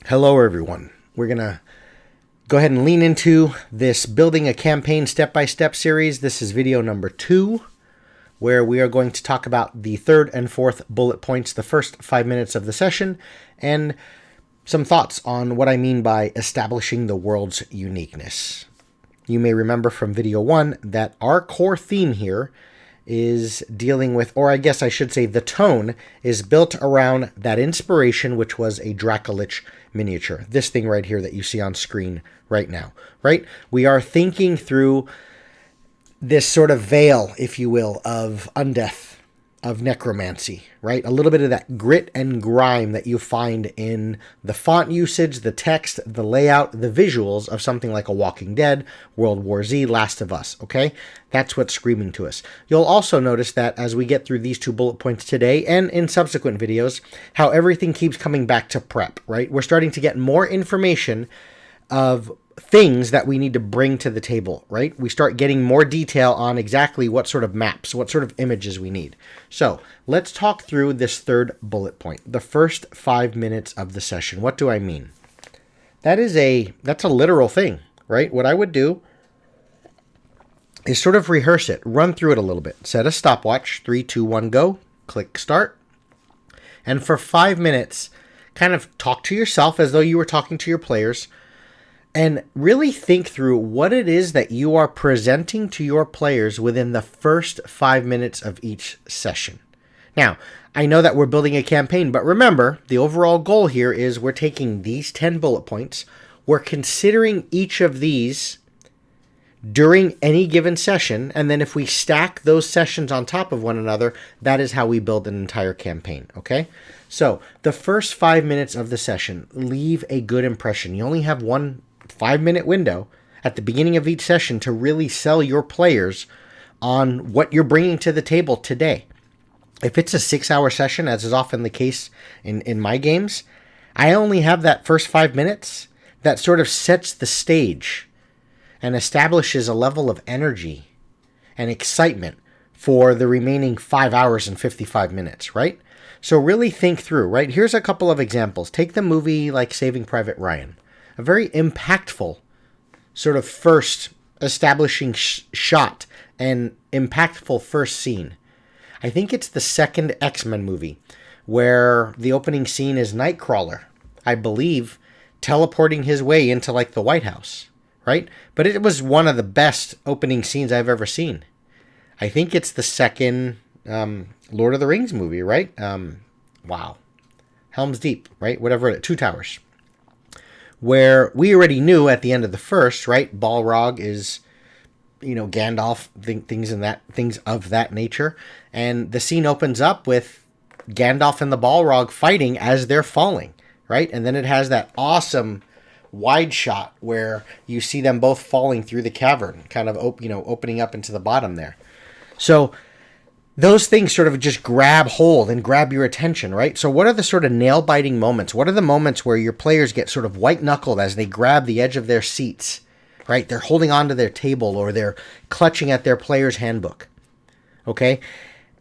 Hello, everyone. We're going to go ahead and lean into this Building a Campaign Step-by-Step series. This is video number 2, where we are going to talk about the third and fourth bullet points, the first 5 minutes of the session, and some thoughts on what I mean by establishing the world's uniqueness. You may remember from video 1 that our core theme here is dealing with, or I guess I should say the tone is built around that inspiration, which was a Dracolich miniature. This thing right here that you see on screen right now, right? We are thinking through this sort of veil, if you will, of undeath, of necromancy, right? A little bit of that grit and grime that you find in the font usage, the text, the layout, the visuals of something like a Walking Dead, World War Z, Last of Us, okay? That's what's screaming to us. You'll also notice that as we get through these 2 bullet points today and in subsequent videos, how everything keeps coming back to prep, right? We're starting to get more information of things that we need to bring to the table, right? We start getting more detail on exactly what sort of maps, what sort of images we need. So let's talk through this third bullet point, the first 5 minutes of the session. What do I mean? That's a literal thing, right? What I would do is sort of rehearse it, run through it a little bit, set a stopwatch, 3, 2, 1, go, click start. And for 5 minutes, kind of talk to yourself as though you were talking to your players, and really think through what it is that you are presenting to your players within the first 5 minutes of each session. Now, I know that we're building a campaign, but remember, the overall goal here is we're taking these 10 bullet points, we're considering each of these during any given session, and then if we stack those sessions on top of one another, that is how we build an entire campaign, okay? So, the first 5 minutes of the session, leave a good impression. You only have one 5-minute window at the beginning of each session to really sell your players on what you're bringing to the table today. If it's a 6-hour session, as is often the case in my games, I only have that first 5 minutes that sort of sets the stage and establishes a level of energy and excitement for the remaining 5 hours and 55 minutes, right? So really think through, right? Here's a couple of examples. Take the movie like Saving Private Ryan. A very impactful sort of first establishing shot and impactful first scene. I think it's the second X-Men movie where the opening scene is Nightcrawler, I believe, teleporting his way into like the White House, right? But it was one of the best opening scenes I've ever seen. I think it's the second Lord of the Rings movie, right? Wow. Helm's Deep, right? Whatever, Two Towers. Where we already knew at the end of the first, right? Balrog is, Gandalf, things of that nature. And the scene opens up with Gandalf and the Balrog fighting as they're falling, right? And then it has that awesome wide shot where you see them both falling through the cavern, kind of, opening up into the bottom there. So those things sort of just grab hold and grab your attention, right? So what are the sort of nail-biting moments? What are the moments where your players get sort of white-knuckled as they grab the edge of their seats, right? They're holding onto their table or they're clutching at their player's handbook, okay?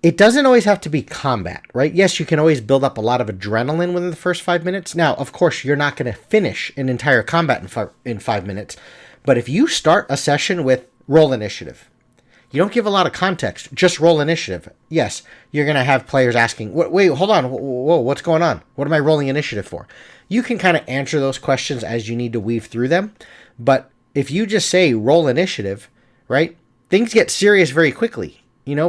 It doesn't always have to be combat, right? Yes, you can always build up a lot of adrenaline within the first 5 minutes. Now, of course, you're not going to finish an entire combat in 5 minutes, but if you start a session with roll initiative, you don't give a lot of context, just roll initiative. Yes, you're going to have players asking, wait, hold on, whoa, what's going on? What am I rolling initiative for? You can kind of answer those questions as you need to weave through them. But if you just say roll initiative, right, things get serious very quickly.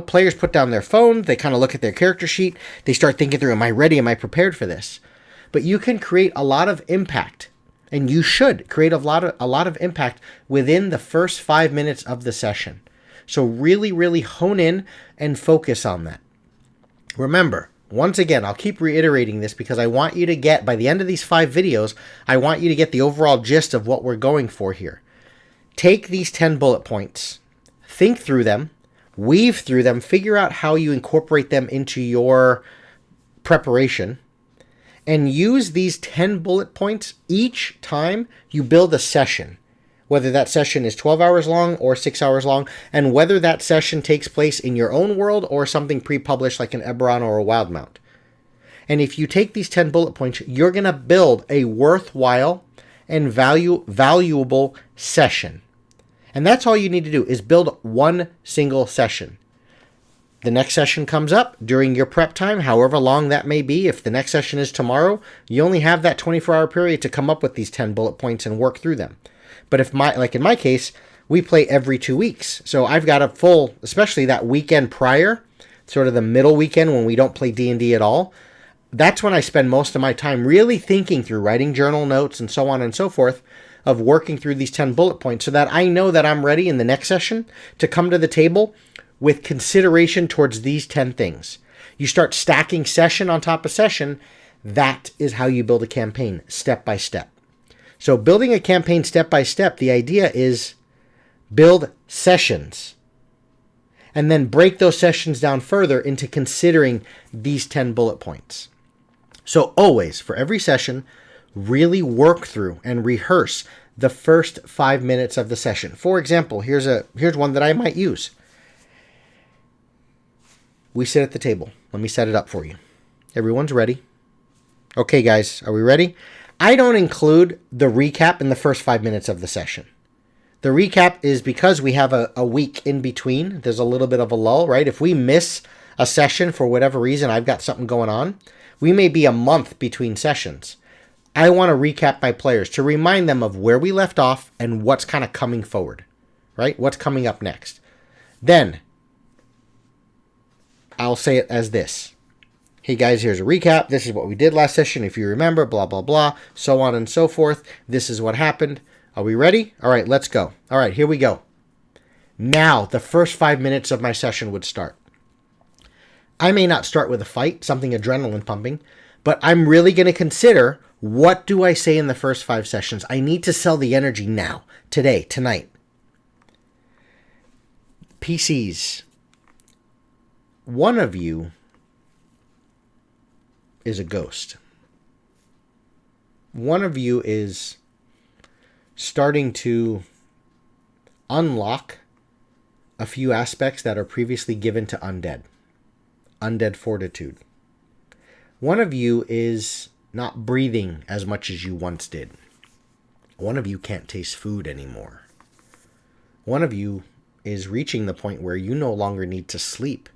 Players put down their phone, they kind of look at their character sheet, they start thinking through, am I ready? Am I prepared for this? But you can create a lot of impact, and you should create a lot of impact within the first 5 minutes of the session. So really, really hone in and focus on that. Remember, once again, I'll keep reiterating this because I want you to get, by the end of these 5 videos, I want you to get the overall gist of what we're going for here. Take these 10 bullet points, think through them, weave through them, figure out how you incorporate them into your preparation, and use these 10 bullet points each time you build a session. Whether that session is 12 hours long or 6 hours long, and whether that session takes place in your own world or something pre-published like an Eberron or a Wildemount. And if you take these 10 bullet points, you're going to build a worthwhile and valuable session. And that's all you need to do is build one single session. The next session comes up during your prep time, however long that may be. If the next session is tomorrow, you only have that 24-hour period to come up with these 10 bullet points and work through them. But like in my case, we play every 2 weeks. So I've got a full, especially that weekend prior, sort of the middle weekend when we don't play D&D at all. That's when I spend most of my time really thinking through, writing journal notes and so on and so forth, of working through these 10 bullet points so that I know that I'm ready in the next session to come to the table with consideration towards these 10 things. You start stacking session on top of session. That is how you build a campaign, step by step. So building a campaign step by step, the idea is build sessions and then break those sessions down further into considering these 10 bullet points. So always, for every session, really work through and rehearse the first 5 minutes of the session. For example, here's one that I might use. We sit at the table. Let me set it up for you. Everyone's ready. Okay, guys, are we ready? I don't include the recap in the first 5 minutes of the session. The recap is because we have a week in between. There's a little bit of a lull, right? If we miss a session for whatever reason, I've got something going on, we may be a month between sessions. I want to recap my players to remind them of where we left off and what's kind of coming forward, right? What's coming up next. Then I'll say it as this. Hey guys, here's a recap. This is what we did last session. If you remember, blah, blah, blah, so on and so forth. This is what happened. Are we ready? All right, let's go. All right, here we go. Now, the first 5 minutes of my session would start. I may not start with a fight, something adrenaline pumping, but I'm really going to consider, what do I say in the first 5 sessions? I need to sell the energy now, today, tonight. PCs. One of you is a ghost. One of you is starting to unlock a few aspects that are previously given to undead. Undead fortitude. One of you is not breathing as much as you once did. One of you can't taste food anymore. One of you is reaching the point where you no longer need to sleep.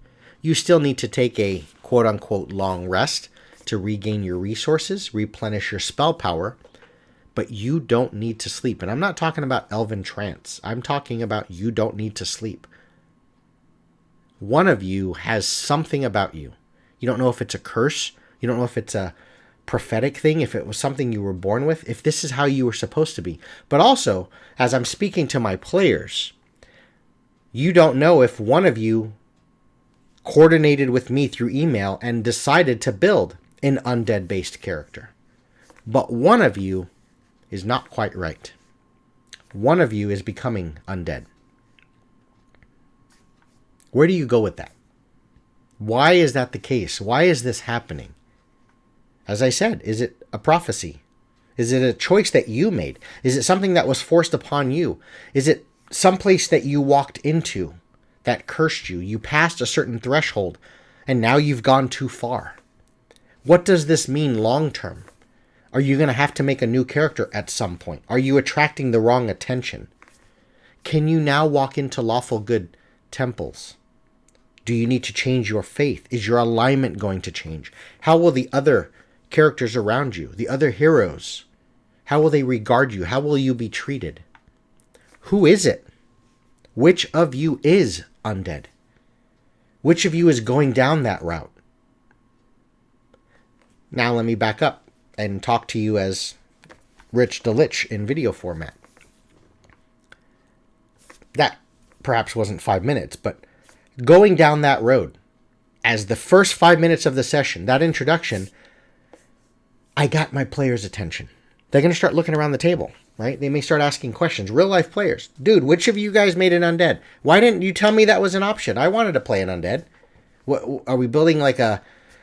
You still need to take a quote-unquote long rest to regain your resources, replenish your spell power, but you don't need to sleep. And I'm not talking about elven trance. I'm talking about you don't need to sleep. One of you has something about you. You don't know if it's a curse. You don't know if it's a prophetic thing, if it was something you were born with, if this is how you were supposed to be. But also, as I'm speaking to my players, you don't know if one of you coordinated with me through email and decided to build an undead-based character. But one of you is not quite right. One of you is becoming undead. Where do you go with that? Why is that the case? Why is this happening? As I said, is it a prophecy? Is it a choice that you made? Is it something that was forced upon you? Is it someplace that you walked into that cursed you? You passed a certain threshold and now you've gone too far. What does this mean long term? Are you going to have to make a new character at some point? Are you attracting the wrong attention? Can you now walk into lawful good temples? Do you need to change your faith? Is your alignment going to change? How will the other characters around you, the other heroes, how will they regard you? How will you be treated? Who is it? Which of you is undead? Which of you is going down that route? Now let me back up and talk to you as Rich the Lich in video format. That perhaps wasn't 5 minutes, but going down that road, as the first 5 minutes of the session, that introduction, I got my players' attention. They're going to start looking around the table, right? They may start asking questions. Real life players. Dude, which of you guys made an undead? Why didn't you tell me that was an option? I wanted to play an undead. What, are we building like a...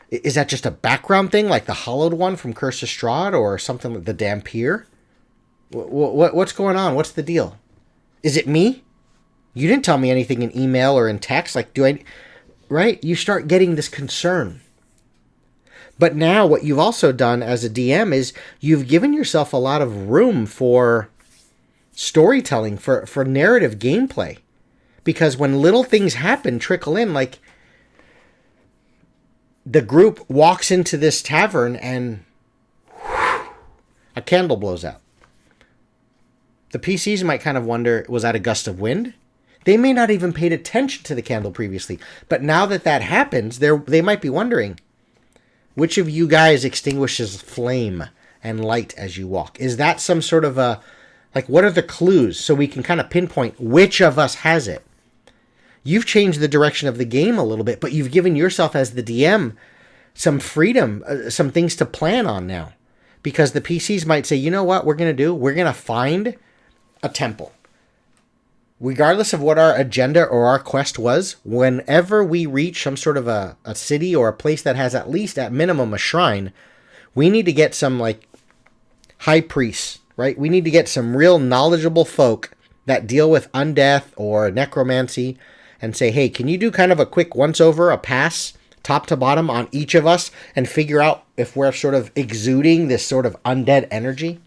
Is that just a background thing, like the Hollowed One from Curse of Strahd, or something like the Dampier? What's going on? What's the deal? Is it me? You didn't tell me anything in email or in text. Like, do I... Right? You start getting this concern. But now what you've also done as a DM is you've given yourself a lot of room for storytelling, for narrative gameplay. Because when little things happen, trickle in, like the group walks into this tavern and a candle blows out. The PCs might kind of wonder, was that a gust of wind? They may not even paid attention to the candle previously. But now that that happens, they might be wondering, which of you guys extinguishes flame and light as you walk? Is that some sort of a, like, what are the clues so we can kind of pinpoint which of us has it? You've changed the direction of the game a little bit, but you've given yourself as the DM some freedom, some things to plan on now. Because the PCs might say, you know what we're going to do? We're going to find a temple. Regardless of what our agenda or our quest was, whenever we reach some sort of a city or a place that has at least at minimum a shrine, we need to get some like high priests, right? We need to get some real knowledgeable folk that deal with undeath or necromancy and say, hey, can you do kind of a quick once over, a pass, top to bottom on each of us and figure out if we're sort of exuding this sort of undead energy,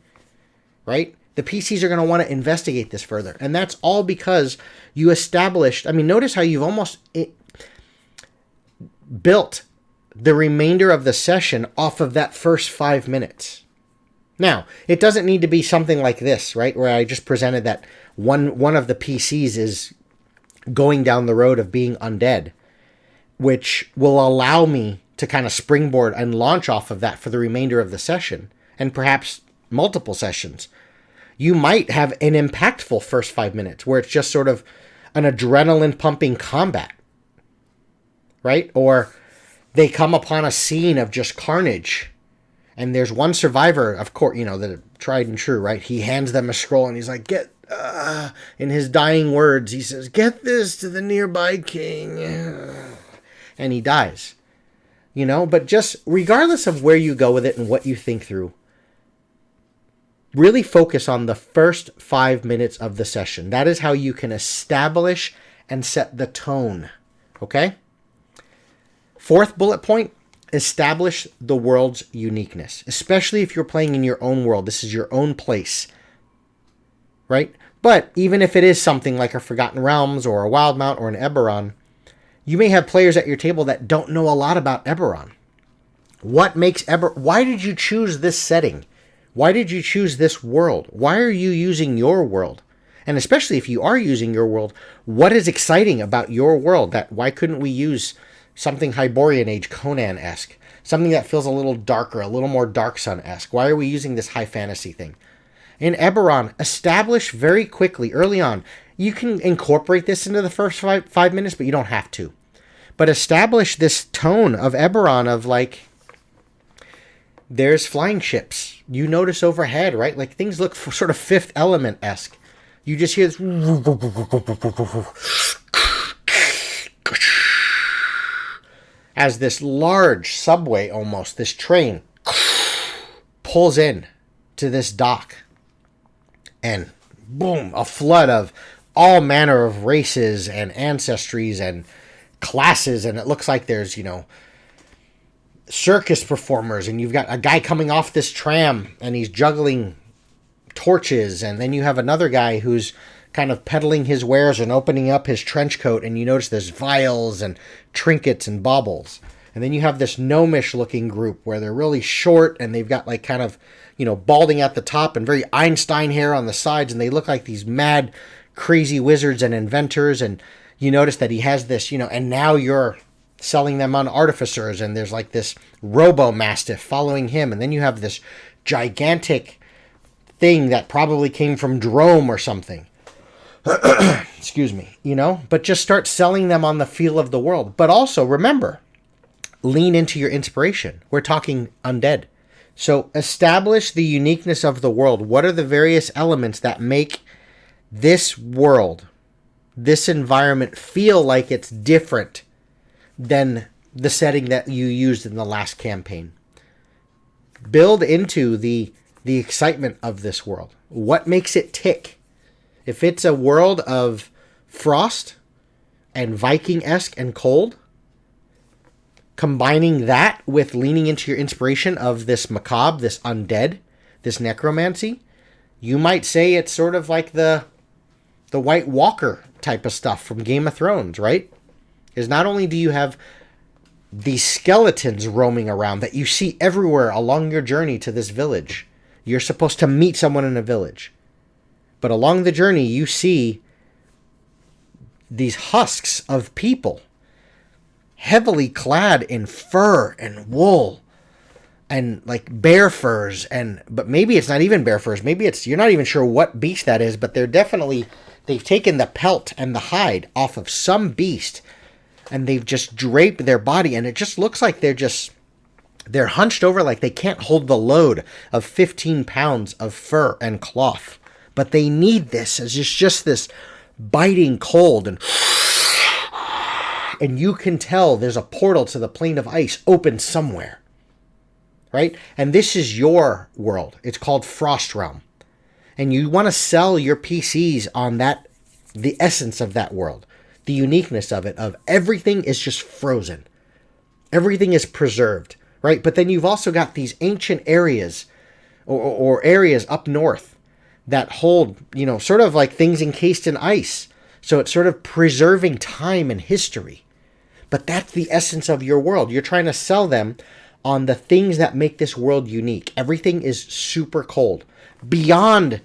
right? The PCs are going to want to investigate this further. And that's all because you established, I mean, notice how you've almost built the remainder of the session off of that first 5 minutes. Now, it doesn't need to be something like this, right? Where I just presented that one of the PCs is going down the road of being undead, which will allow me to kind of springboard and launch off of that for the remainder of the session and perhaps multiple sessions. You might have an impactful first 5 minutes where it's just sort of an adrenaline pumping combat, right? Or they come upon a scene of just carnage and there's one survivor, of course, you know, the tried and true, right? He hands them a scroll and he's like, in his dying words, he says, get this to the nearby king. And he dies, you know, but just regardless of where you go with it and what you think through, really focus on the first 5 minutes of the session. That is how you can establish and set the tone. Okay? Fourth bullet point, establish the world's uniqueness, especially if you're playing in your own world. This is your own place, right? But even if it is something like a Forgotten Realms or a Wildemount or an Eberron, you may have players at your table that don't know a lot about Eberron. What makes why did you choose this setting? Why did you choose this world? Why are you using your world? And especially if you are using your world, what is exciting about your world? That why couldn't we use something Hyborian Age Conan-esque? Something that feels a little darker, a little more Dark Sun-esque. Why are we using this high fantasy thing? In Eberron, establish very quickly, early on, you can incorporate this into the first five minutes, but you don't have to. But establish this tone of Eberron of like, there's flying ships. You notice overhead, right? Like things look sort of Fifth Element-esque. You just hear this as this large subway almost, this train pulls in to this dock. And boom, a flood of all manner of races and ancestries and classes. And it looks like there's, you know, circus performers. And you've got a guy coming off this tram and he's juggling torches. And then you have another guy who's kind of peddling his wares and opening up his trench coat. And you notice there's vials and trinkets and baubles. And then you have this gnomish looking group where they're really short and they've got like kind of, you know, balding at the top and very Einstein hair on the sides. And they look like these mad, crazy wizards and inventors. And you notice that he has this, you know, and now you're selling them on artificers. And there's like this robo-mastiff following him. And then you have this gigantic thing that probably came from Drome or something. Excuse me, you know, but just start selling them on the feel of the world. But also remember, lean into your inspiration. We're talking undead. So establish the uniqueness of the world. What are the various elements that make this world, this environment feel like it's different than the setting that you used in the last campaign? Build into the excitement of this world. What makes it tick? If it's a world of frost and Viking-esque and cold, Combining that with leaning into your inspiration of this macabre, this undead, this necromancy, you might say it's sort of like the White Walker type of stuff from Game of Thrones, right? Is not only do you have these skeletons roaming around that you see everywhere along your journey to this village. You're supposed to meet someone in a village. But along the journey, you see these husks of people heavily clad in fur and wool and like bear furs, but maybe it's not even bear furs. Maybe it's, you're not even sure what beast that is, but they've taken the pelt and the hide off of some beast and they've just draped their body, and it just looks like they're hunched over like they can't hold the load of 15 pounds of fur and cloth. But they need this as just this biting cold, and you can tell there's a portal to the plane of ice open somewhere, right? And this is your world. It's called Frost Realm. And you want to sell your PCs on that, the essence of that world, the uniqueness of it, of everything is just frozen. Everything is preserved, right? But then you've also got these ancient areas or areas up north that hold, sort of like things encased in ice. So it's sort of preserving time and history. But that's the essence of your world. You're trying to sell them on the things that make this world unique. Everything is super cold. Beyond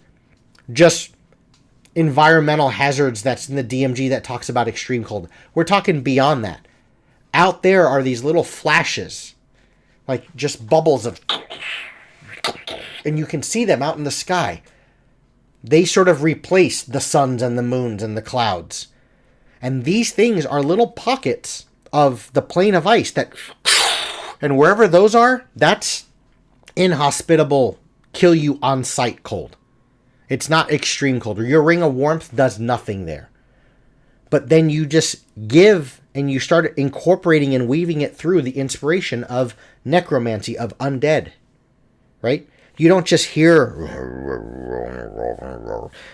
just environmental hazards that's in the DMG that talks about extreme cold. We're talking beyond that. Out there are these little flashes, like just bubbles of, and you can see them out in the sky. They sort of replace the suns and the moons and the clouds. And these things are little pockets of the plane of ice that, and wherever those are, that's inhospitable, kill you on sight cold. It's not extreme cold. Your ring of warmth does nothing there. But then you just give and you start incorporating and weaving it through the inspiration of necromancy, of undead, right? You don't just hear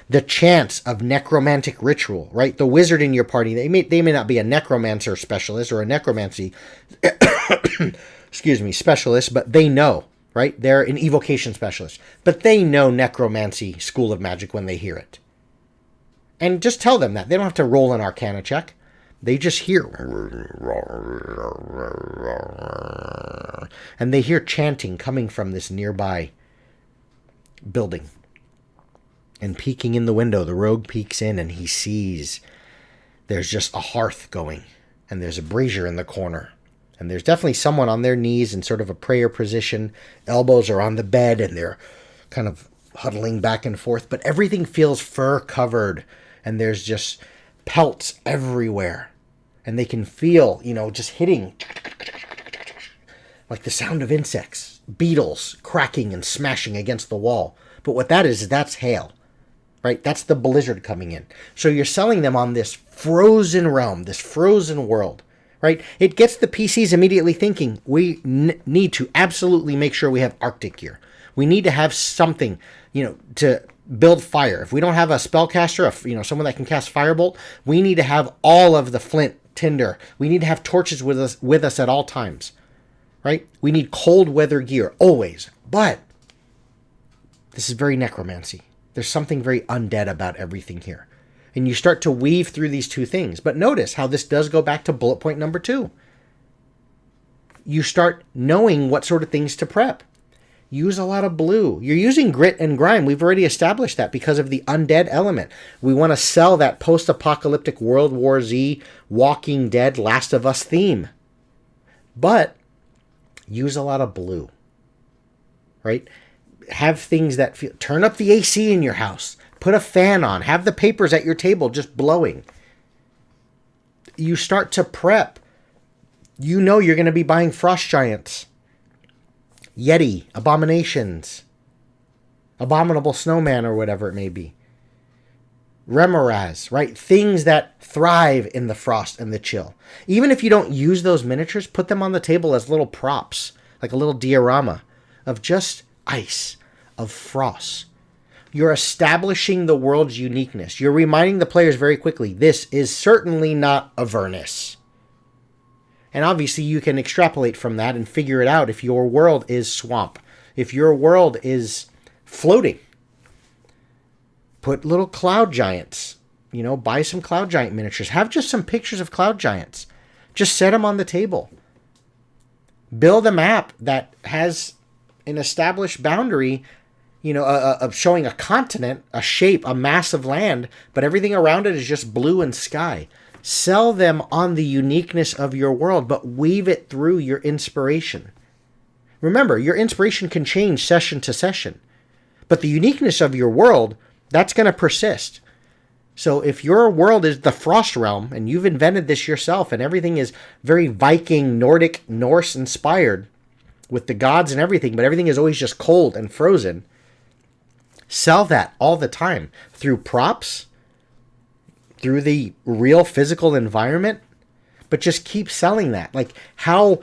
the chants of necromantic ritual, right? The wizard in your party, they may not be a necromancer specialist or a necromancy specialist, but they know, right? They're an evocation specialist, but they know necromancy, school of magic when they hear it. And just tell them that. They don't have to roll an arcana check. They just hear. And they hear chanting coming from this nearby building. And peeking in the window, the rogue peeks in and he sees there's just a hearth going. And there's a brazier in the corner. And there's definitely someone on their knees in sort of a prayer position. Elbows are on the bed and they're kind of huddling back and forth. But everything feels fur covered. And there's just pelts everywhere. And they can feel, just hitting. Like the sound of insects. Beetles cracking and smashing against the wall. But what that is that's hail. Right? That's the blizzard coming in. So you're selling them on this frozen realm. This frozen world. Right? It gets the PCs immediately thinking, we need to absolutely make sure we have Arctic gear. We need to have something, to build fire. If we don't have a spellcaster, someone that can cast Firebolt, we need to have all of the flint, tinder. We need to have torches with us at all times. Right? We need cold weather gear, always. But this is very necromancy. There's something very undead about everything here. And you start to weave through these two things. But notice how this does go back to bullet point number 2. You start knowing what sort of things to prep. Use a lot of blue. You're using grit and grime. We've already established that because of the undead element. We want to sell that post-apocalyptic World War Z, Walking Dead, Last of Us theme. But use a lot of blue. Right? Have things that feel... Turn up the AC in your house. Put a fan on. Have the papers at your table just blowing. You start to prep. You're going to be buying Frost Giants. Yeti. Abominations. Abominable Snowman or whatever it may be. Remoraz, right? Things that thrive in the frost and the chill. Even if you don't use those miniatures, put them on the table as little props. Like a little diorama of just ice, of frost. You're establishing the world's uniqueness. You're reminding the players very quickly, this is certainly not Avernus. And obviously you can extrapolate from that and figure it out if your world is swamp. If your world is floating, put little cloud giants. You know, buy some cloud giant miniatures. Have just some pictures of cloud giants. Just set them on the table. Build a map that has an established boundary, you know, of showing a continent, a shape, a mass of land, but everything around it is just blue and sky. Sell them on the uniqueness of your world, but weave it through your inspiration. Remember, your inspiration can change session to session, but the uniqueness of your world, that's going to persist. So if your world is the Frost Realm and you've invented this yourself and everything is very Viking, Nordic, Norse inspired with the gods and everything, but everything is always just cold and frozen, sell that all the time through props, through the real physical environment, but just keep selling that. Like how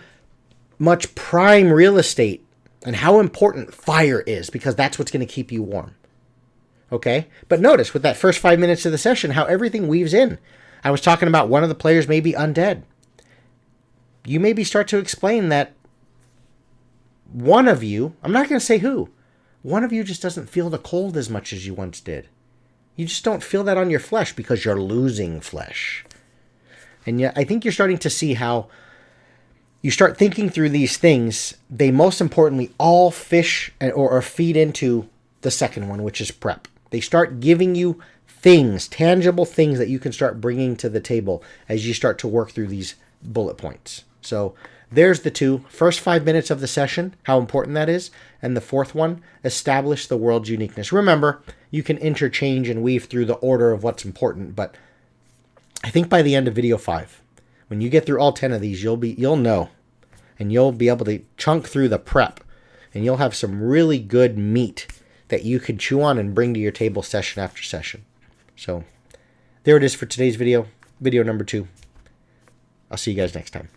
much prime real estate and how important fire is, because that's what's going to keep you warm. Okay? But notice with that first 5 minutes of the session, how everything weaves in. I was talking about one of the players may be undead. You maybe start to explain that one of you, I'm not going to say who, one of you just doesn't feel the cold as much as you once did. You just don't feel that on your flesh because you're losing flesh. And yet I think you're starting to see how you start thinking through these things. They most importantly all fish or feed into the second one, which is prep. They start giving you things, tangible things that you can start bringing to the table as you start to work through these bullet points. So there's the two. First 5 minutes of the session, how important that is. And the fourth one, establish the world's uniqueness. Remember, you can interchange and weave through the order of what's important, but I think by the end of video 5, when you get through all 10 of these, you'll know, and you'll be able to chunk through the prep, and you'll have some really good meat that you can chew on and bring to your table session after session. So there it is for today's video, video number 2. I'll see you guys next time.